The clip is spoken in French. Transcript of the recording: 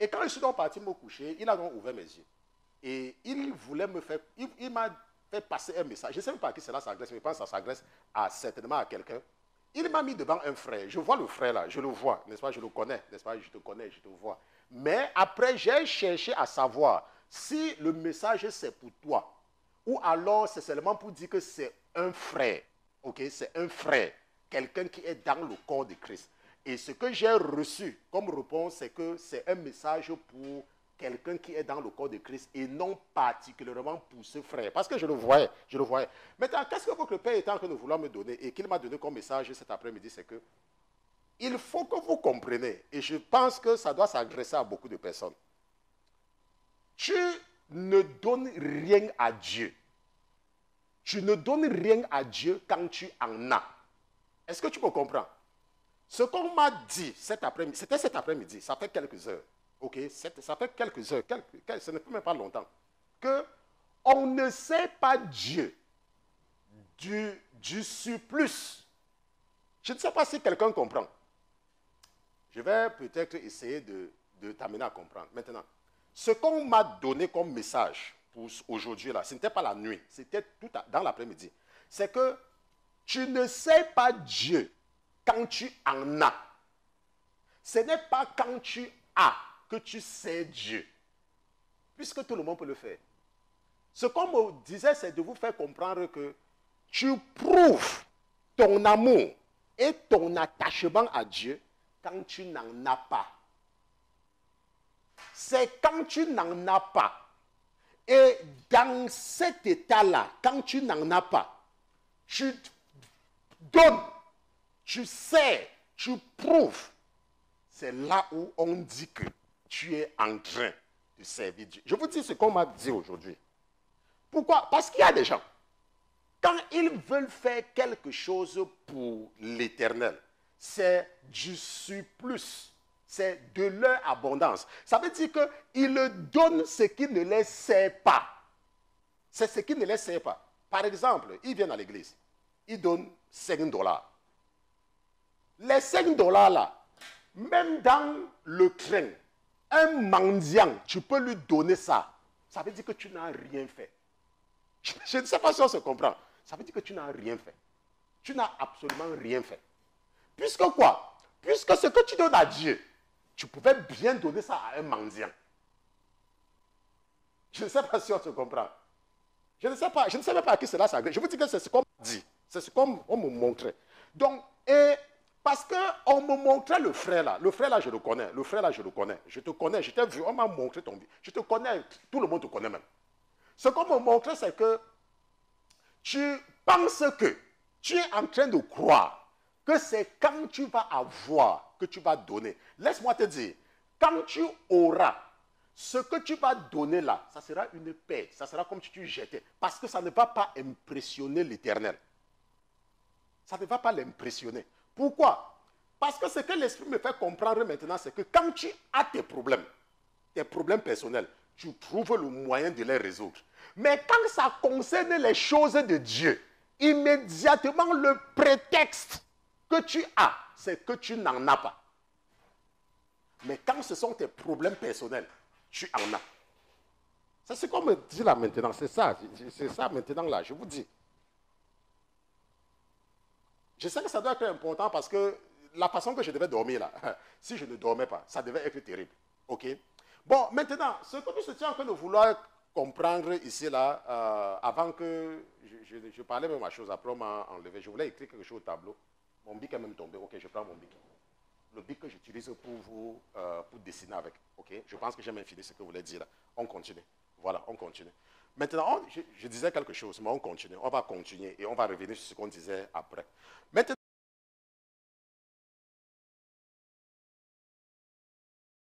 Et quand je suis donc parti me coucher, il a donc ouvert mes yeux. Et il voulait me faire, il m'a fait passer un message. Je ne sais même pas à qui cela s'adresse, mais je pense que ça s'adresse certainement à quelqu'un. Il m'a mis devant un frère. Je vois le frère là, je le vois, n'est-ce pas? Je le connais, n'est-ce pas? Je te connais, je te vois. Mais après, j'ai cherché à savoir si le message c'est pour toi ou alors c'est seulement pour dire que c'est un frère. Ok, c'est un frère, quelqu'un qui est dans le corps de Christ. Et ce que j'ai reçu comme réponse, c'est que c'est un message pour quelqu'un qui est dans le corps de Christ et non particulièrement pour ce frère. Parce que je le voyais, je le voyais. Maintenant, qu'est-ce que le Père est en train de vouloir me donner et qu'il m'a donné comme message cet après-midi, c'est que il faut que vous compreniez, et je pense que ça doit s'adresser à beaucoup de personnes. Tu ne donnes rien à Dieu. Tu ne donnes rien à Dieu quand tu en as. Est-ce que tu me comprends? Ce qu'on m'a dit cet après-midi, c'était cet après-midi, ça fait quelques heures. Ok, ça fait quelques heures, ce n'est même pas longtemps, que on ne sait pas Dieu du surplus. Je ne sais pas si quelqu'un comprend. Je vais peut-être essayer de t'amener à comprendre. Maintenant, ce qu'on m'a donné comme message pour aujourd'hui, là, ce n'était pas la nuit, c'était dans l'après-midi. C'est que tu ne sais pas Dieu quand tu en as. Ce n'est pas quand tu as que tu sais Dieu. Puisque tout le monde peut le faire. Ce qu'on me disait, c'est de vous faire comprendre que tu prouves ton amour et ton attachement à Dieu quand tu n'en as pas. C'est quand tu n'en as pas. Et dans cet état-là, quand tu n'en as pas, tu donnes, tu sais, tu prouves. C'est là où on dit que tu es en train de servir Dieu. Je vous dis ce qu'on m'a dit aujourd'hui. Pourquoi? Parce qu'il y a des gens, quand ils veulent faire quelque chose pour l'éternel, c'est du surplus. C'est de leur abondance. Ça veut dire qu'ils donnent ce qui ne les sert pas. C'est ce qui ne les sert pas. Par exemple, ils viennent à l'église. Ils donnent 5 $. Les 5 $ là, même dans le train, un mendiant, tu peux lui donner ça. Ça veut dire que tu n'as rien fait. Je ne sais pas si on se comprend. Ça veut dire que tu n'as rien fait. Tu n'as absolument rien fait. Puisque quoi? Puisque ce que tu donnes à Dieu, tu pouvais bien donner ça à un mendiant. Je ne sais pas si on se comprend. Je ne sais pas, je ne sais même pas à qui cela s'agrée. Je vous dis que c'est ce qu'on m'a dit. C'est ce qu'on me montrait. Donc, parce qu'on me montrait le frère là. Le frère là, je le connais. Le frère là, je le connais. Je te connais, je t'ai vu, on m'a montré ton vie. Je te connais, tout le monde te connaît même. Ce qu'on me montrait, c'est que tu penses que tu es en train de croire que c'est quand tu vas avoir que tu vas donner. Laisse-moi te dire, quand tu auras, ce que tu vas donner là, ça sera une paix. Ça sera comme si tu jetais. Parce que ça ne va pas impressionner l'Éternel. Ça ne va pas l'impressionner. Pourquoi? Parce que ce que l'Esprit me fait comprendre maintenant, c'est que quand tu as tes problèmes personnels, tu trouves le moyen de les résoudre. Mais quand ça concerne les choses de Dieu, immédiatement le prétexte que tu as, c'est que tu n'en as pas. Mais quand ce sont tes problèmes personnels, tu en as. C'est ce qu'on me dit là maintenant, c'est ça maintenant là, je vous dis. Je sais que ça doit être important parce que la façon que je devais dormir là, si je ne dormais pas, ça devait être terrible. Ok? Bon, maintenant, ce que nous étions en train de vouloir comprendre ici là, avant que je parlais même à chose, après on m'a enlevé, je voulais écrire quelque chose au tableau. Mon bic est même tombé. Ok, je prends mon bic. Le bic que j'utilise pour dessiner avec. Ok, je pense que j'ai même fini ce que vous voulez dire là. On continue. Voilà, on continue. Maintenant, je disais quelque chose, mais on continue. On va continuer et on va revenir sur ce qu'on disait après. Maintenant,